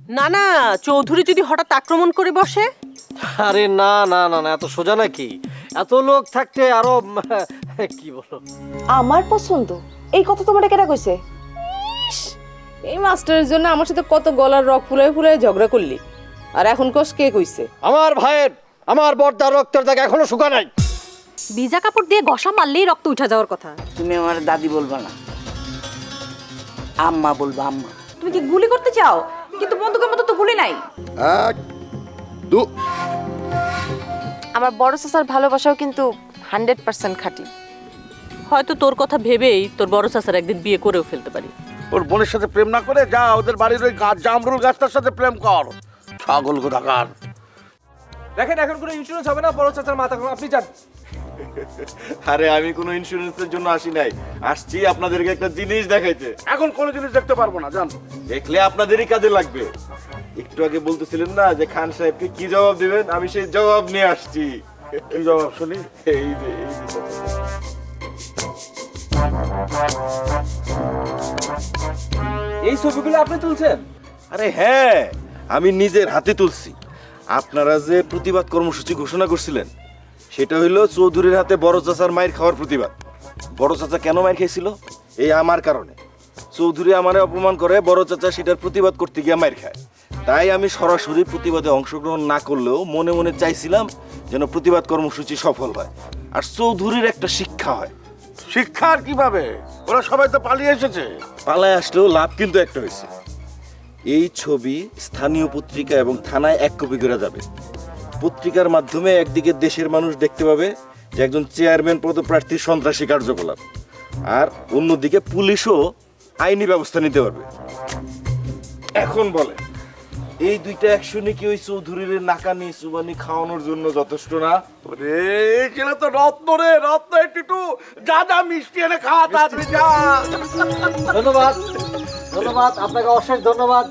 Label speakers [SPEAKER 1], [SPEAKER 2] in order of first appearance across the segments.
[SPEAKER 1] না না, চৌধুরী যদি হঠাৎ আক্রমণ করে বসে?
[SPEAKER 2] আরে না না না না, এত সোজা নাকি? এত লোক থাকতে আরো কি বলো?
[SPEAKER 3] আমার পছন্দ এই কথা তোমার কেটা কইছে?
[SPEAKER 4] এই মাস্টারের জন্য আমার সাথে কত গলার রক ফুলায় ফুলায় ঝগড়া করলি, আর এখন কস কে কইছে?
[SPEAKER 2] আমার ভাইয়ের, আমার বর্দার রক্তের দাগ এখনো শুকা নাই।
[SPEAKER 5] ভিজা কাপড় দিয়ে ঘষা মারলেই রক্ত উঠা যাওয়ার কথা।
[SPEAKER 6] তুমি আমার দাদি বলবা না, আম্মা বলবা আম্মা।
[SPEAKER 3] তুমি কি গুলি করতে চাও? কিন্তু বন্দুকের মতো তো গুলি নাই।
[SPEAKER 7] আমার বড় চাচার ভালোবাসাও কিন্তু 100% খাঁটি।
[SPEAKER 1] হয়তো তোর কথা ভেবেই তোর বড় চাচার একদিন বিয়ে করেও ফেলতে পারি।
[SPEAKER 8] ওর বোনের সাথে প্রেম না করে যা ওদের বাড়ির ওই গাছ জামরুল গাছটার সাথে প্রেম কর। ছাগল কোথাকার।
[SPEAKER 9] দেখেন এখন কোনো ইন্স্যুরেন্স হবে না, বড় চাচার মাথা খারাপ, আপনি যান।
[SPEAKER 10] আরে আমি কোনো ইন্স্যুরেন্সের জন্য আসি নাই, আসছি আপনাদেরকে একটা জিনিস দেখাইতে।
[SPEAKER 8] এখন কোনো জিনিস দেখতে পারবো না, জান।
[SPEAKER 10] দেখলে আপনাদেরই কাজে লাগবে। একটু আগে বলতেছিলেন না যে খান সাহেবকে কি জবাব দিবেন, আমি সেই জবাব নিয়ে আসছি।
[SPEAKER 8] কি জবাব শুনি?
[SPEAKER 10] এই যে
[SPEAKER 9] এই ছবিগুলো আপনি তুলছেন?
[SPEAKER 10] আরে হ্যাঁ, আমি নিজের হাতে তুলছি। আপনারা যে প্রতিবাদ কর্মসূচি ঘোষণা করছিলেন, সেটা হইলো চৌধুরীর হাতে বড় চাচার মায়ের খাওয়ার প্রতিবাদ। বড় চাচা কেন মায়ের খেয়েছিল? এই আমার কারণে। চৌধুরী আমারে অপমান করে, বড় চাচা সেটার প্রতিবাদ করতে গিয়ে মায়ের খায়। তাই আমি সরাসরি প্রতিবাদে অংশগ্রহণ না করলেও মনে মনে চাইছিলাম যেন প্রতিবাদ কর্মসূচি সফল হয় আর চৌধুরীর একটা শিক্ষা হয়।
[SPEAKER 8] শিক্ষা আর কিভাবে? ওরা সবাই তো পালিয়ে এসেছে।
[SPEAKER 10] পালায় আসলেও লাভ কিন্তু একটা হয়েছে। এই ছবি স্থানীয় পত্রিকা এবং থানায় 1 কপি করে যাবে। পত্রিকার মাধ্যমে একদিকে দেশের মানুষ দেখতে পাবে যে একজন চেয়ারম্যান পদপ্রার্থীর সন্ত্রাসী কার্যকলাপ, আর অন্যদিকে পুলিশও আইনি ব্যবস্থা নিতে পারবে। এখন বলে এই দুইটা অ্যাকশনে কি ওই চৌধুরীর নাকানি চুবানি খাওয়ানোর জন্য যথেষ্ট না?
[SPEAKER 8] ওরে এই ছেলে তো রত্ন রে, রত্ন। একটু যা যা মিষ্টি এনে খাওয়া, তাড়াতাড়ি যা।
[SPEAKER 2] ধন্যবাদ, ধন্যবাদ আপনাকে, অশেষ ধন্যবাদ।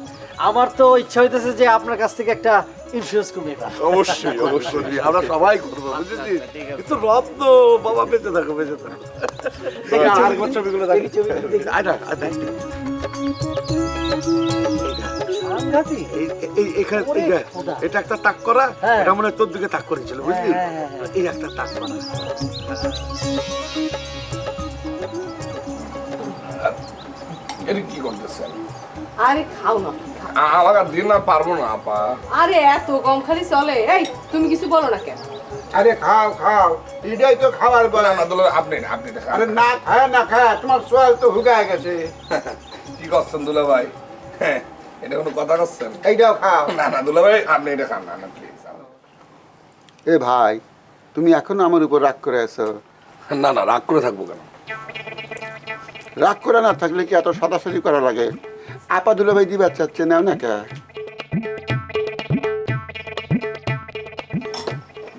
[SPEAKER 2] আমার তো ইচ্ছা হইতেছে যে আপনার কাছ থেকে একটা ইন্স্যুরেন্স করে নিবা।
[SPEAKER 8] অবশ্যই অবশ্যই, আমরা সবাই করবো, বুঝেছিস? কিন্তু রত্ন বাবা, বেঁচে থাকো, বেঁচে থাকো। আর ছবিগুলো দেখি, আয়না এটা একটা তাক করা, এটা মনে হয় তোর দিকে তাক করেছিল, বুঝলি? এই একটা তাক করা।
[SPEAKER 9] এটা কি করতেছেন?
[SPEAKER 4] আরে খাও না,
[SPEAKER 9] আমার আর দিন না, পারবো না আপা।
[SPEAKER 4] আরে এত কম খালি চলে? এই তুমি কিছু বলো না কেন?
[SPEAKER 8] আরে খাও খাও, এটাই তো খাবার বলে।
[SPEAKER 9] না দুলা, আপনি দেখা।
[SPEAKER 8] আরে না খায় না খায়, তোমার সোয়াল তো হুগায় গেছে।
[SPEAKER 9] কি করছেন দুলা ভাই? হ্যাঁ, এটা কোনো কথা করছেন?
[SPEAKER 8] এইটাও খাও।
[SPEAKER 9] না না দুলা ভাই, আপনি এটা খান না, প্লিজ।
[SPEAKER 11] এ ভাই, তুমি এখনো আমার উপর রাগ করে আছো?
[SPEAKER 9] না না, রাগ করে থাকবো কেন?
[SPEAKER 11] রাগ করে না থাকলে কি এত সাদাসাদি করা লাগে? আপা দুলা ভাই দিবার চাচ্ছে, নাও না কে?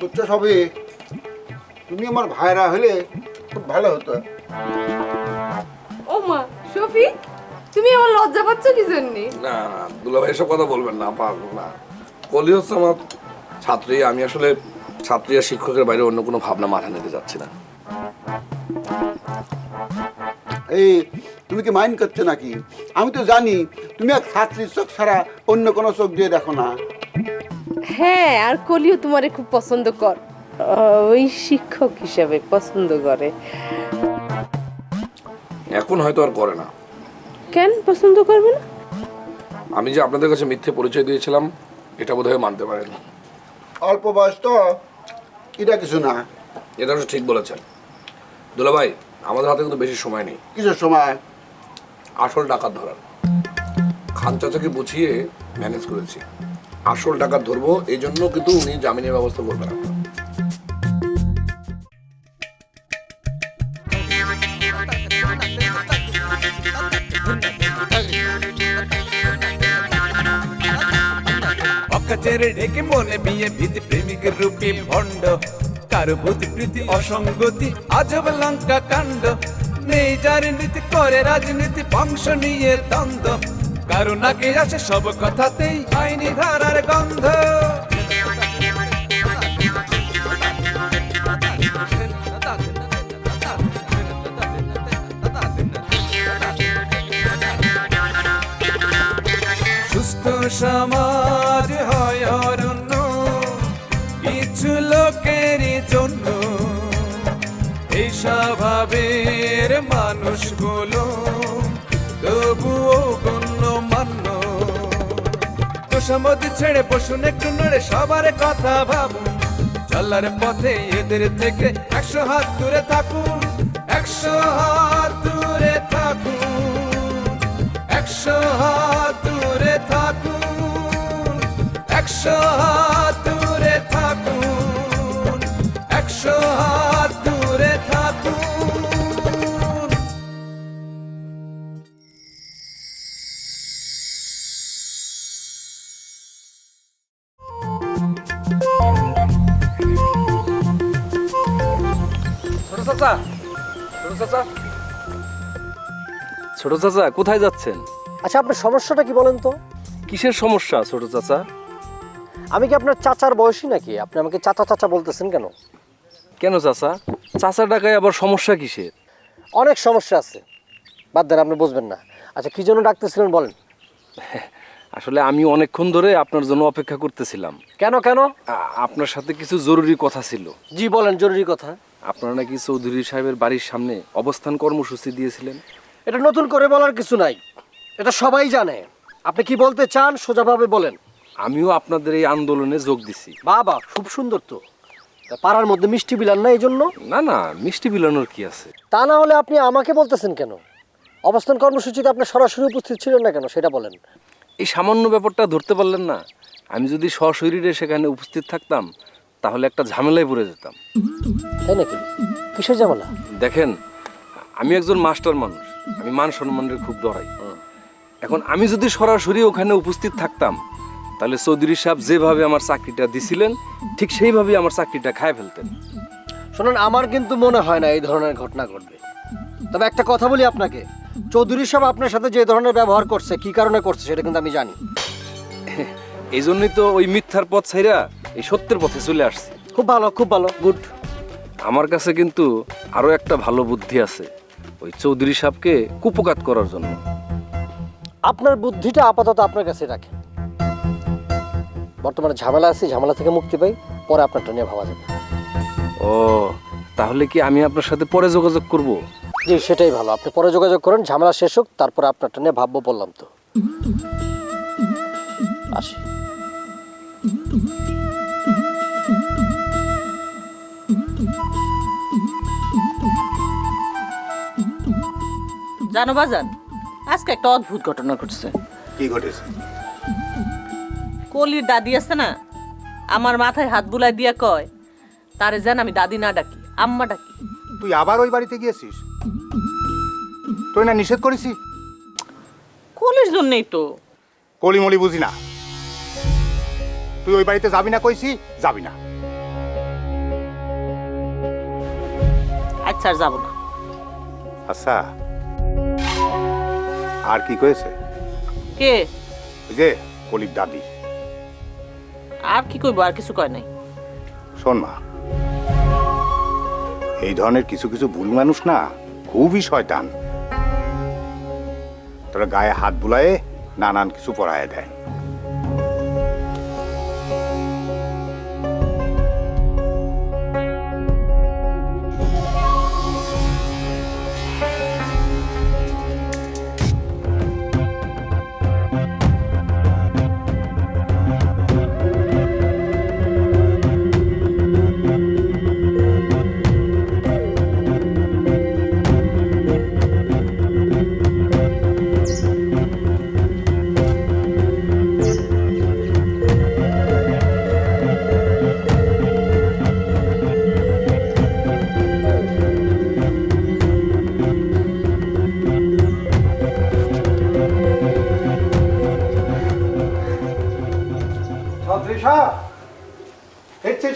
[SPEAKER 11] বুঝছো সবই, তুমি আমার ভাইরা হলে খুব ভালো হতো।
[SPEAKER 4] ও মা, শফি তুমি আমার লজ্জা পাচ্ছ কি জন্য?
[SPEAKER 9] না না দুলা ভাই, এসব কথা বলবেন না, পারবো না। কলি হচ্ছে আমার ছাত্রী, আমি আসলে ছাত্রী আর শিক্ষকের বাইরে অন্য কোনো ভাবনা মাথা নিতে যাচ্ছি না।
[SPEAKER 11] এই তুমি কি মাইন্ড করছো নাকি? আমি তো জানি তুমি এক ছাত্রীর চোখ ছাড়া অন্য কোনো চোখ দিয়ে দেখো না।
[SPEAKER 4] হ্যাঁ, আর কলিও তোমারে খুব পছন্দ কর, ওই শিক্ষক হিসাবে পছন্দ করে।
[SPEAKER 9] এখন হয়তো আর করে না।
[SPEAKER 4] কেন পছন্দ করবে না?
[SPEAKER 9] আমি যে আপনাদের কাছে মিথ্যে পরিচয় দিয়েছিলাম, এটা বোধহয় মানতে পারেন।
[SPEAKER 11] অল্প বয়স তো, এটা কিছু না।
[SPEAKER 9] এটা অবশ্য ঠিক বলেছেন দুলা ভাই, আমাদের হাতে কিন্তু বেশি সময় নেই।
[SPEAKER 11] কিসের সময়?
[SPEAKER 9] আসল ডাকাত ধরার। খান চাচাকে বুঝিয়ে ম্যানেজ করেছি, আসল ডাকাত ধরবো, এই জন্য কিন্তু উনি জামিনের ব্যবস্থা করবেন না।
[SPEAKER 12] অকাচের ঢেকে মনে বিয়ে ভীতি প্রেমিকের রূপে ভণ্ড, কারো বুদ্ধি প্রীতি অসঙ্গতি আজব লঙ্কা কাণ্ড। নেই যার নীতি করে রাজনীতি, বংশ নিয়ে দ্বন্দ্ব, কারো নাকে আসে সব কথাতেই আইনি ধারার গন্ধ। সুস্থ সমাজ হয় অরণ্য কিছু লোকেরই জন্য, এই স্বভাবের মানুষগুলো তবুও গণ্যমান্য। তোষামোদ ছেড়ে বসুন একটু নড়ে, সবার কথা ভাবুন, চলার পথে এদের থেকে 100 হাত দূরে থাকুন, 100 হাত দূরে থাকুন, 100 হাত দূরে থাকুন, 100 হাত দূরে থাকুন, 100 হাত দূরে থাকুন।
[SPEAKER 13] ছোট চাচা, ছোট চাচা, ছোট চাচা কোথায় যাচ্ছেন?
[SPEAKER 2] আচ্ছা, আপনার সমস্যাটা কি বলেন তো?
[SPEAKER 13] কিসের সমস্যা ছোট চাচা?
[SPEAKER 2] আমি কি আপনার চাচার বয়সী নাকি? আপনি আমাকে চাচা চাচা বলতেছেন কেন?
[SPEAKER 13] কেন চাচা? চাচা ডাকায় আবার সমস্যা কিসের?
[SPEAKER 2] অনেক সমস্যা আছে, বাদ দেন, আপনি বুঝবেন না। আচ্ছা, কি জন্য ডাকতেছিলেন বলেন।
[SPEAKER 13] আসলে আমি অনেকক্ষণ ধরে আপনার জন্য অপেক্ষা করতেছিলাম।
[SPEAKER 2] কেন কেন?
[SPEAKER 13] আপনার সাথে কিছু জরুরি কথা ছিল।
[SPEAKER 2] জি বলেন, জরুরি কথা।
[SPEAKER 13] আপনারা নাকি চৌধুরী সাহেবের বাড়ির সামনে অবস্থান কর্মসূচি দিয়েছিলেন।
[SPEAKER 2] এটা নতুন করে বলার কিছু নাই, এটা সবাই জানে। আপনি কি বলতে চান সোজাভাবে বলেন।
[SPEAKER 13] আমিও আপনাদের এই আন্দোলনে যোগ দিছি।
[SPEAKER 2] বাবা, খুব সুন্দর তো। তা পাড়ার মধ্যে মিষ্টি বিলান না এই জন্য?
[SPEAKER 13] না না, মিষ্টি বিলানোর কি আছে?
[SPEAKER 2] তা না হলে আপনি আমাকে বলতেছেন কেন? অবস্থান কর্মসূচিতে আপনি সরাসরি উপস্থিত ছিলেন না কেন সেটা বলেন।
[SPEAKER 13] এই সামান্য ব্যাপারটা ধরতে পারলেন না? আমি যদি সশরীরে সেখানে উপস্থিত থাকতাম তাহলে একটা ঝামেলায় পড়ে যেতাম।
[SPEAKER 2] তাই নাকি? কিসের ঝামেলা?
[SPEAKER 13] দেখেন, আমি একজন মাস্টার মানুষ, আমি মান সম্মানের খুব ডরাই। এখন আমি যদি সরাসরি ওখানে উপস্থিত থাকতাম তাহলে চৌধুরী সাহেব যেভাবে আমার চাকরিটা দিছিলেন ঠিক সেইভাবে আমার চাকরিটা খায় ফেলতেন।
[SPEAKER 2] শোনেন, আমার কিন্তু মনে হয় না এই ধরনের ঘটনা ঘটবে। তবে একটা কথা বলি আপনাকে, চৌধুরী সাহেব আপনার সাথে যে ধরনের ব্যবহার করছে, কি কারণে করছে সেটা কিন্তু আমি জানি।
[SPEAKER 13] এই জন্যই তো ওই মিথ্যার পথ ছাইরা এই সত্যের পথে চলে আসছে।
[SPEAKER 2] খুব ভালো, খুব ভালো, গুড।
[SPEAKER 13] আমার কাছে কিন্তু আরো একটা ভালো বুদ্ধি আছে ওই চৌধুরী সাহেবকে কুপকাত করার জন্য।
[SPEAKER 2] আপনার বুদ্ধিটা আপাতত আপনার কাছে রাখেন। বর্তমানে ঝামেলা আছে, ঝামেলা থেকে মুক্তি পাই, পরে আপনারটা নিয়ে ভাবা যাবে।
[SPEAKER 13] ও, তাহলে কি আমি আপনার সাথে পরে যোগাযোগ করব?
[SPEAKER 2] জি, সেটাই ভালো। আপনি পরে যোগাযোগ করেন, ঝামেলা শেষ হোক, তারপরে আপনারটা নিয়ে ভাববো বললাম তো। আসি।
[SPEAKER 1] জানো বাজান, আজকে একটা অদ্ভুত ঘটনা ঘটছে।
[SPEAKER 11] কি ঘটেছে?
[SPEAKER 1] কলির দাদি আছে না, আমার মাথায় হাত বুলাই দিয়া কয় তারে যেন আমি দাদি না ডাকি, আম্মা ডাকি।
[SPEAKER 14] তুই আবার ওই বাড়িতে গিয়েছিস? তুই না নিষেধ করেছি?
[SPEAKER 1] কলির জন্যই তো।
[SPEAKER 14] কলিমলি বুঝি না, তুই ওই বাড়িতে যাবি না কইছি, যাবি না।
[SPEAKER 1] আচ্ছা, আর যাবো না।
[SPEAKER 14] আচ্ছা, আর কি কয়েছে?
[SPEAKER 1] কে?
[SPEAKER 14] ওই যে কলির দাদি।
[SPEAKER 1] আর কি কইবো, আর কিছু কয় নাই।
[SPEAKER 14] শোন মা, এই ধরনের কিছু কিছু ভুল মানুষ না খুবই শয়তান। তোরা গায়ে হাত বুলায়ে নানান কিছু পড়ায় দেয়।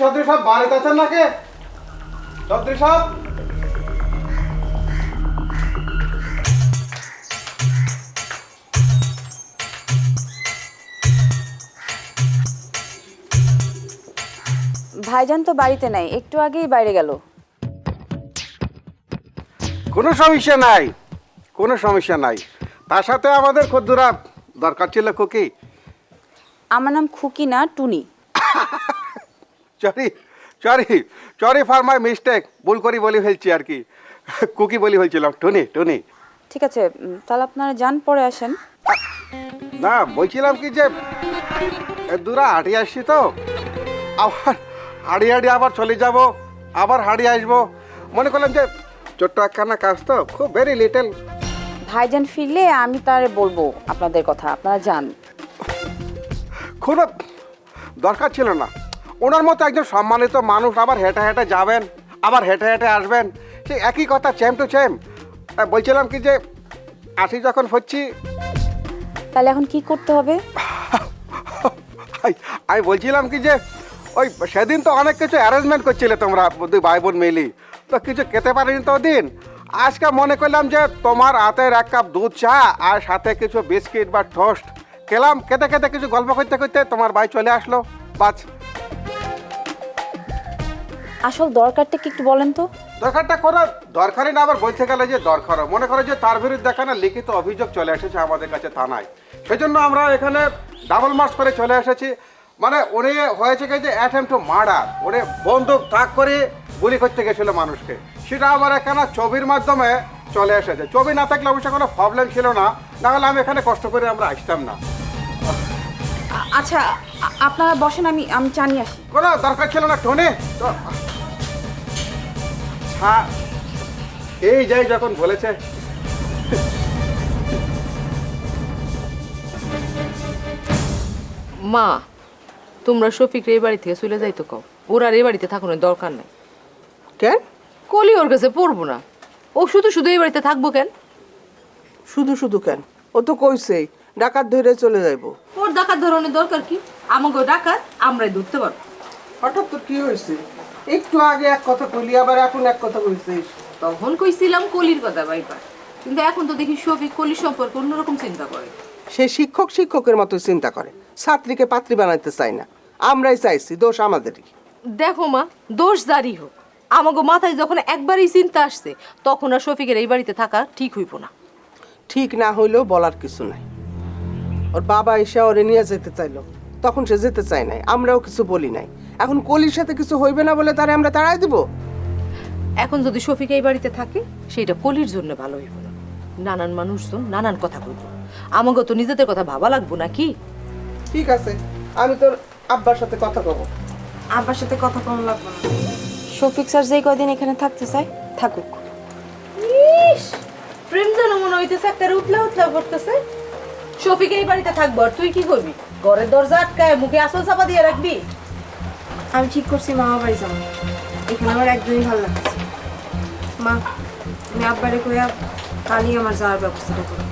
[SPEAKER 11] চৌধুরী সাহেব বাড়িতে আছেন নাকি? চৌধুরী সাহেব,
[SPEAKER 3] ভাইজান তো বাড়িতে নাই, একটু আগেই বাইরে গেল।
[SPEAKER 11] কোনো সমস্যা নাই, কোনো সমস্যা নাই। তার সাথে আমাদের খদ্দুরা দরকার ছিল খুকি।
[SPEAKER 3] আমার নাম খুকি না, Tuni.
[SPEAKER 14] Sorry sorry sorry for my mistake, ভুল করি বলি ফেলছি আর কি, কুকি বলি ফেলছিলাম, টুনি টুনি।
[SPEAKER 3] ঠিক আছে, তাহলে আপনারা যান, পরে আসেন।
[SPEAKER 14] না বলছিলাম কি যে দূরা হাঁটিয়ে আসছি তো, আবার হাঁড়ি হাঁড়ি আবার চলে যাব, আবার হাঁড়িয়ে আসবো, মনে করলাম যে ছোট্ট একখানা কাজ তো, খুব ভেরি লিটল।
[SPEAKER 3] ভাইজান ফিরলে আমি তারে বলবো আপনাদের কথা, আপনারা যান।
[SPEAKER 14] কোনো দরকার ছিল না, ওনার মতো একজন সম্মানিত মানুষ আবার হেঁটে হেঁটে যাবেন, আবার হেঁটে হেঁটে আসবেন, সেই একই কথা, চেম টু চেম। বলছিলাম কি যে আসি যখন হচ্ছি,
[SPEAKER 3] তাহলে এখন কি করতে হবে?
[SPEAKER 14] আমি বলছিলাম কি যে ওই সেদিন তো অনেক কিছু অ্যারেঞ্জমেন্ট করছিলে তোমরা দুই ভাই বোন মিলি, তো কিছু খেতে পারিনি তো দিন। আজকে মনে করলাম যে তোমার হাতের এক কাপ দুধ চা আর সাথে কিছু বিস্কিট বা টোস্ট খেলাম, খেতে খেতে কিছু গল্প করতে করতে তোমার ভাই চলে আসলো, বাস।
[SPEAKER 3] আসল দরকারটা কি একটু বলেন তো?
[SPEAKER 14] দরকারটা করো, দরকারই না আবার বলতে গেলে যে দরকার, মনে করো যে তার বিরুদ্ধে এখানে লিখিত অভিযোগ চলে এসেছে আমাদের কাছে থানায়, সেই জন্য আমরা এখানে ডাবল মার্চ করে চলে এসেছি। মানে উনি হয়েছে কি যে অ্যাটেম্প টু মার্ডার, উনি বন্দুক তাক করে গুলি করতে গেছিল মানুষকে, সেটা আমার এখানে ছবির মাধ্যমে চলে এসেছে। ছবি না থাকলে অবশ্যই কোনো প্রবলেম ছিল না, নাহলে আমি এখানে কষ্ট করে আমরা আসতাম না।
[SPEAKER 3] আচ্ছা আপনারা বসেন, আমি চা নিয়ে আসি।
[SPEAKER 14] কোনো দরকার ছিল না টনি, হ্যাঁ এই যাই যখন বলেছে।
[SPEAKER 4] মা, তোমরা শফিক এই বাড়ি থেকে চলে যাইতো কও, ওর আর এই বাড়িতে থাকুনের দরকার নাই।
[SPEAKER 6] কেন?
[SPEAKER 4] কলি ওর কাছে পড়বো না, ও শুধু শুধু এই বাড়িতে থাকবো কেন?
[SPEAKER 6] শুধু শুধু কেন? ও তো কইছেই ডাকাত ধরে চলে যাইবো।
[SPEAKER 4] ওর ডাকাত ধরনের দরকার কি? আমাকে ডাকাত আমরাই ধরতে পারবো।
[SPEAKER 6] হঠাৎ তো কি হয়েছে? একটু আগে এক কথা কইলি, আবার এখন এক কথা কইছিস।
[SPEAKER 4] তখন কইছিলাম কলির কথা ভাইবা, কিন্তু এখন তো দেখি শফিক কলির সম্পর্কে অন্যরকম চিন্তা করে।
[SPEAKER 6] সে শিক্ষক শিক্ষকের মতো চিন্তা করে, ছাত্রীকে পাত্রী বানাইতে চায় না। আমরাই চাইছি, দোষ আমাদেরই।
[SPEAKER 4] দেখো মা, দোষ জারি হোক, আমাকে মাথায় যখন একবারই চিন্তা আসছে, তখন আর শফিকের এই বাড়িতে থাকা ঠিক হইব না।
[SPEAKER 6] ঠিক না হইলেও বলার কিছু নাই। ওর বাবা এসে ওরে নিয়ে যেতে চাইলো, তখন সে যেতে চায় নাই, আমরাও কিছু বলি নাই। এখন কলির সাথে কিছু হইবে না বলে তারে আমরা তাড়াই দিব?
[SPEAKER 4] এখন যদি শফিক এই বাড়িতে থাকে, সেটা কলির জন্য ভালো হইব না। নানান মানুষজন নানান কথা কইব, আমাকে তো নিজেদের কথা ভাবা লাগবো নাকি?
[SPEAKER 6] ঠিক আছে, আমি তোর আব্বার সাথে কথা কব।
[SPEAKER 7] আব্বার সাথে কথা কম লাগবে না, শফিক স্যার যেই কয়দিন এখানে থাকতে চায় থাকুক।
[SPEAKER 4] ইস, প্রেম যেন মনে হইতেছে একটা উতলা উতলা করতেছে। শফিক এই বাড়িতে থাকবো, আর তুই কি করবি? ঘরের দরজা আটকায় মুখে আসল চাপা দিয়ে রাখবি?
[SPEAKER 7] আমি ঠিক করছি মামা বাড়ি যাবো, এখানে আমার একদমই ভালো লাগছে। মা, তুমি আব্বারে কইয়া কালই আমার যাওয়ার ব্যবস্থাটা করো।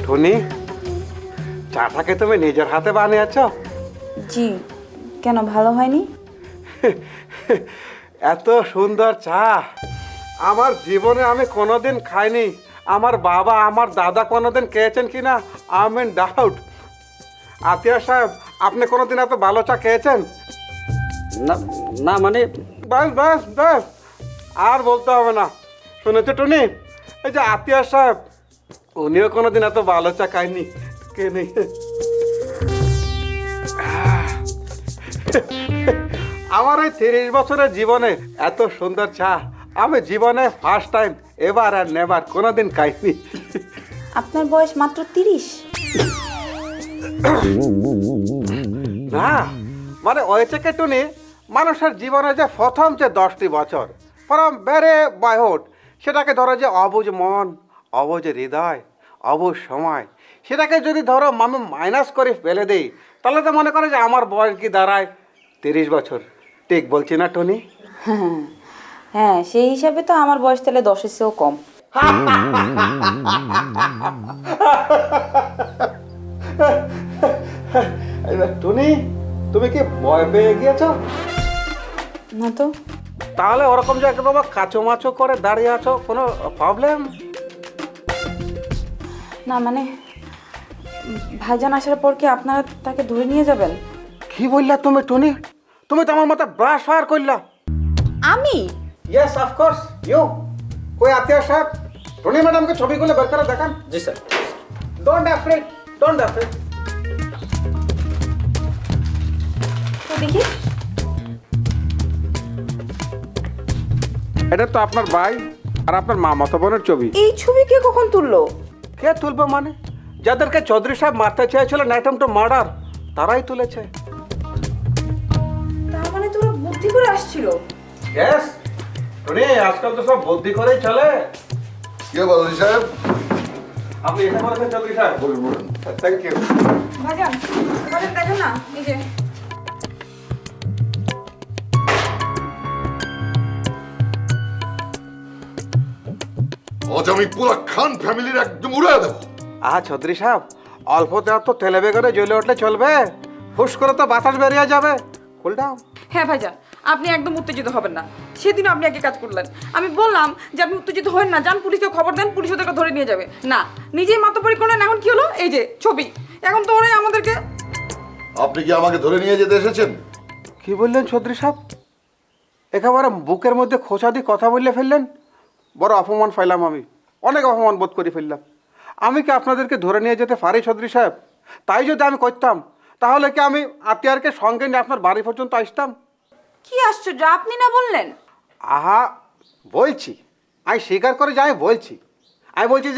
[SPEAKER 14] টনি, চাটাকে তুমি নিজের হাতে বানিয়েছ?
[SPEAKER 3] জি, কেন ভালো হয়নি?
[SPEAKER 14] এত সুন্দর চা আমার জীবনে আমি কোনোদিন খাইনি। আমার বাবা আমার দাদা কোনোদিন খেয়েছেন কিনা আই এম ইন ডাউট। আতিয়া সাহেব, আপনি কোনোদিন এত ভালো চা খেয়েছেন?
[SPEAKER 2] না না, মানে
[SPEAKER 14] বাস বাস বাস, আর বলতে হবে না। শুনেছো টনি, এই যে আতিয়া সাহেব, উনিও কোনোদিন এত ভালো চা খায়নি। কে নেই, আমার এই 30 বছরের জীবনে এত সুন্দর চা আমি জীবনে ফার্স্ট টাইম, এবার আর নেবার কোনোদিন খাইনি।
[SPEAKER 3] আপনার বয়স মাত্র 30?
[SPEAKER 14] না, মানে হয়েছে কে টুনি, মানুষের জীবনে যে প্রথম যে 10টি বছর ফ্রম ভেরি বয়হুড, সেটাকে ধরো যে অবুঝ মন, অবুঝ হৃদয়, অবুঝ সময়, সেটাকে যদি ধরো আমি মাইনাস করে ফেলে দিই, তাহলে তো মনে করে যে আমার বয়স কি দাঁড়ায় 30 বছর। ঠিক বলছি না টনি?
[SPEAKER 3] হ্যাঁ, সেই হিসাবে তো আমার বয়স তাহলে 10-এর চেয়েও কম।
[SPEAKER 14] টনি, তুমি কি ভয় পেয়ে গিয়েছ?
[SPEAKER 3] না তো।
[SPEAKER 14] তাহলে ওরকম যে একদম কাঁচো মাচো করে দাঁড়িয়ে আছো, কোনো প্রবলেম?
[SPEAKER 3] না মানে ভাইজান আসার পর কি আপনারা তাকে ধরে নিয়ে যাবেন?
[SPEAKER 14] কি বললা তুমি টুনি? তুমি তো আমার মাথা ব্রাশ ফায়ার করলা।
[SPEAKER 3] আমি?
[SPEAKER 14] Yes of course you. কই আতিয়া সাহেব, টুনি ম্যাডামকে ছবিগুলো বের করে দেখান। জি sir. Don't afraid, don't afraid.
[SPEAKER 3] তো দেখি।
[SPEAKER 14] এটা তো আপনার ভাই আর আপনার মামাতো বোনের ছবি।
[SPEAKER 3] এই ছবি কে কখন তুললো?
[SPEAKER 14] কে তুলবে মানে? যাদেরকে চৌধুরী সাহেব মারতে চেয়েছিলেন অ্যাটেম্প টু মার্ডার, তারাই তুলেছে।
[SPEAKER 3] তার মানে তোরা বুদ্ধি করে আসছিল?
[SPEAKER 14] ইয়েস টুনি, আজকাল তো সব বুদ্ধি করেই চলে।
[SPEAKER 11] কে বলছি সাহেব?
[SPEAKER 14] আপনি এটা বলেছেন চৌধুরী সাহেব?
[SPEAKER 11] বলুন বলুন।
[SPEAKER 14] Thank you.
[SPEAKER 3] ভাইজান দেখেন না, এই যে
[SPEAKER 11] আজ আমি পুরো খান ফ্যামিলির একদম উড়িয়ে দেবো।
[SPEAKER 14] চৌধুরী সাহেব, অল্পতে তো তেলে বেগুনে জ্বলে উঠলে চলবে? হুশ করে তো বাতাস বেরিয়ে যাবে। Cool down.
[SPEAKER 3] হ্যাঁ ভাইজান, আপনি একদম উত্তেজিত হবেন না। সেদিনও আপনি একই কাজ করলেন। আমি বললাম যে আপনি উত্তেজিত হবেন না, যান পুলিশকে খবর দেন, পুলিশ ওদেরকে ধরে নিয়ে যাবে। না, নিজেই মাতব্বরি করলেন। এখন কি হলো? এই যে ছবি, এখন তো ওরাই আমাদেরকে।
[SPEAKER 11] আপনি কি আমাকে ধরে নিয়ে যেতে এসেছেন?
[SPEAKER 14] কি বললেন চৌধুরী সাহেব? একেবারে বুকের মধ্যে খোঁচা দিয়ে কথা বললে ফেললেন। বড় অপমান পাইলাম আমি, অনেক অপমান বোধ করে ফেললাম। আমি কি আপনাদেরকে ধরে নিয়ে যেতে পারি চৌধুরী সাহেব? তাই যদি আমি করতাম তাহলে কি আমি আত্মীয়কে সঙ্গে নিয়ে আপনার বাড়ি পর্যন্ত আসতাম?
[SPEAKER 3] কি আশ্চর্য, আপনি না বললেন?
[SPEAKER 14] আহা, বলছি, আমি স্বীকার করে যে আমি বলছি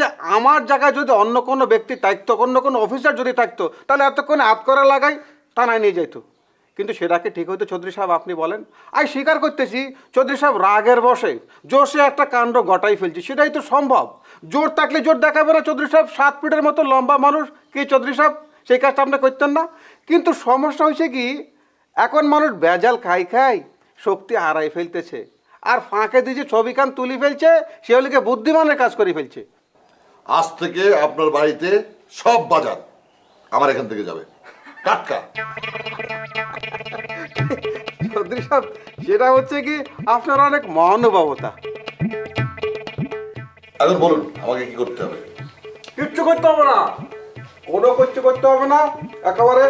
[SPEAKER 14] যে আমার জায়গায় যদি অন্য কোনো ব্যক্তি থাকতো, অন্য কোনো অফিসার যদি থাকতো, তাহলে এতক্ষণে হাত করে লাগাই থানায় নিয়ে যেত। কিন্তু সেটা কি ঠিক হইতো চৌধুরী সাহেব? আপনি বলেন। আমি স্বীকার করতেছি চৌধুরী সাহেব রাগের বসে জোশে একটা কাণ্ড ঘটাই ফেলছি, সেটাই তো সম্ভব। জোর থাকলে জোর দেখাবে না চৌধুরী সাহেব? 7 ফিটের মতো লম্বা মানুষ কি চৌধুরী সাহেব সেই কাজটা আপনি করতেন না? কিন্তু সমস্যা হয়েছে কি, এখন মানুষ ভেজাল খাই শক্তি হারাই ফেলতেছে, আর ফাঁকে দিয়ে যে ছবিখান তুলি ফেলছে, সেগুলিকে বুদ্ধিমানের কাজ করে ফেলছে।
[SPEAKER 11] আজ থেকে আপনার বাড়িতে সব বাজার আমার এখান থেকে যাবে টাটকা।
[SPEAKER 14] চৌধুরী সাহেব, সেটা হচ্ছে কি আপনার অনেক মহানুভবতা।
[SPEAKER 11] এখন বলুন আমাকে কি করতে হবে?
[SPEAKER 14] কিচ্ছু করতে হবে না, কোনো কিচ্ছু করতে হবে না, একেবারে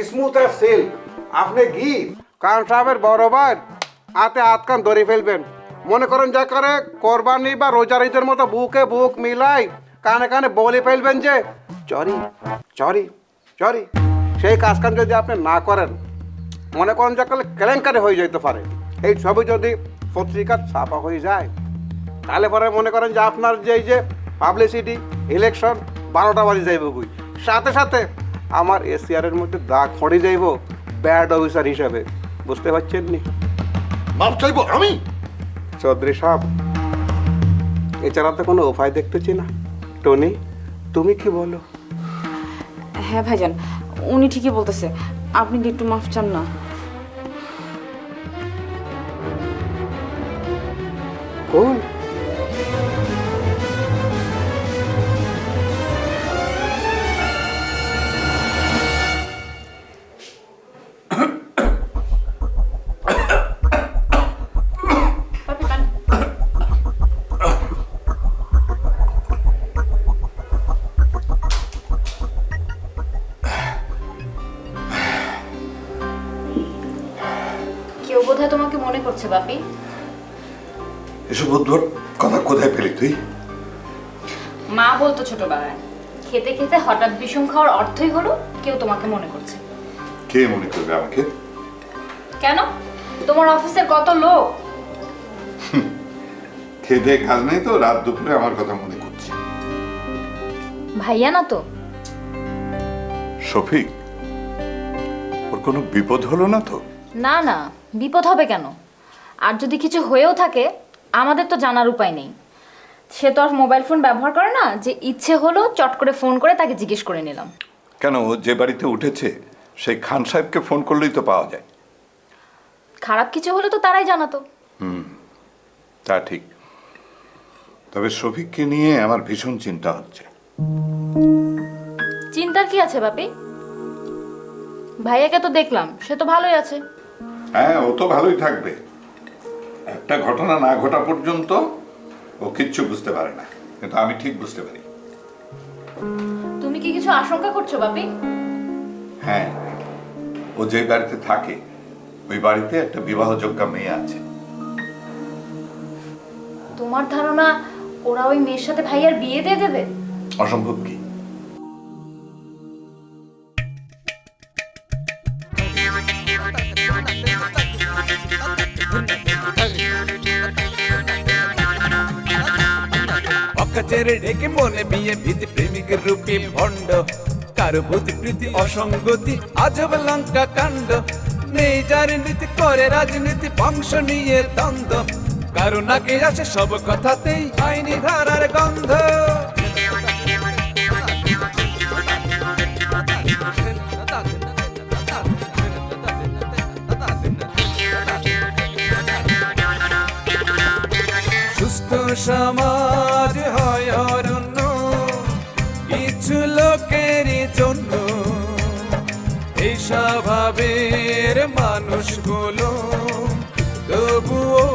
[SPEAKER 14] স্মুথ আর সিল্ক। আপনি ঘি কান সাহেবের বড় ভাই হাতে হাত কান ধরে ফেলবেন। মনে করেন যা করে কোরবানি বা রোজার ঈদের মতো বুকে বুক মিলাই কানে কানে বলে ফেলবেন যে চরি চরি চরি। সেই কাজকাম যদি আপনি না করেন, মনে করেন যা করলে কেলেঙ্কারি হয়ে যেতে পারে। এই ছবি যদি পত্রিকার ছাপা হয়ে যায়, তাহলে পরে মনে করেন যে আপনার যে এই যে পাবলিসিটি, ইলেকশন 12টা বাজে যাইব বুঝ, সাথে সাথে আমার এসিআরের মধ্যে দাগ পড়ে যাইব ব্যাড অফিসার হিসাবে। বুঝতে পারছেন নি?
[SPEAKER 11] মাপ চাইবো আমি?
[SPEAKER 14] চৌধুরী সাহেব, এছাড়া তো কোনো উপায় দেখতেছি না। টনি, তুমি কি বলো?
[SPEAKER 3] হ্যাঁ ভাইজান, উনি ঠিকই বলতেছে। আপনি কি একটু মাফ চান না?
[SPEAKER 14] কোন
[SPEAKER 5] কেউ বোধহয় তোমাকে মনে করছে বাপি।
[SPEAKER 11] এসব অদ্ভুত কথা কোথায় পেলি তুই?
[SPEAKER 5] মা বলতো ছোটবেলায়, খেতে খেতে হঠাৎ বিষম খাওয়ার অর্থই হলো কেউ তোমাকে মনে করছে।
[SPEAKER 11] কে মনে করবে আমাকে?
[SPEAKER 5] কেন? তোমার অফিসের কত লোক।
[SPEAKER 11] খেতে কাজ নেই তো রাত দুপুরে আমার কথা মনে করছে।
[SPEAKER 5] ভাইয়া না তো?
[SPEAKER 11] শফিক, ওর কোনো বিপদ হলো না তো?
[SPEAKER 5] না না, বিপদ হবে কেন? আর যদি কিছু হয়েও থাকে আমাদের তো জানার উপায় নেই। সে তো আর মোবাইল ফোন ব্যবহার করে না যে ইচ্ছে হলো চট করে ফোন করে তাকে জিজ্ঞেস করে নিলাম।
[SPEAKER 11] কেন, ও যে বাড়িতে উঠেছে সেই খান সাহেবকে ফোন করলেই তো পাওয়া যায়।
[SPEAKER 5] খারাপ কিছু হলে তো তারাই জানাতো।
[SPEAKER 11] তা ঠিক, তবে শফিককে নিয়ে আমার ভীষণ চিন্তা হচ্ছে।
[SPEAKER 5] চিন্তার কি আছে বাপি? ভাইয়াকে তো দেখলাম, সে তো ভালোই আছে।
[SPEAKER 15] হ্যাঁ, ও তো ভালোই থাকবে। একটা ঘটনা না ঘটা পর্যন্ত ও কিচ্ছু বুঝতে পারে না, কিন্তু আমি ঠিক বুঝতে পারি।
[SPEAKER 5] তুমি কি কিছু আশঙ্কা করছো বাপি?
[SPEAKER 15] হ্যাঁ, ও যে বাড়িতে থাকে ওই বাড়িতে একটা বিবাহযোগ্য মেয়ে আছে।
[SPEAKER 5] তোমার ধারণা ওরা ওই মেয়ের সাথে ভাইয়ার বিয়ে দিয়ে দেবে?
[SPEAKER 15] অসম্ভব কি?
[SPEAKER 12] অকাচের ডেকে মনে বিয়ে ভীতি প্রেমিকের রূপে ভণ্ড কারো বুদ্ধি প্রীতি অসঙ্গতি আজব লঙ্কা কাণ্ড নেই যার নীতি করে রাজনীতি বংশ নিয়ে দ্বন্দ্ব কারো নাকে আসে সব কথাতেই আইনি ধারার গন্ধ সুস্থ সমাজ হয় অরণ্য কিছু লোকের জন্য এই স্বভাবের মানুষগুলো তবুও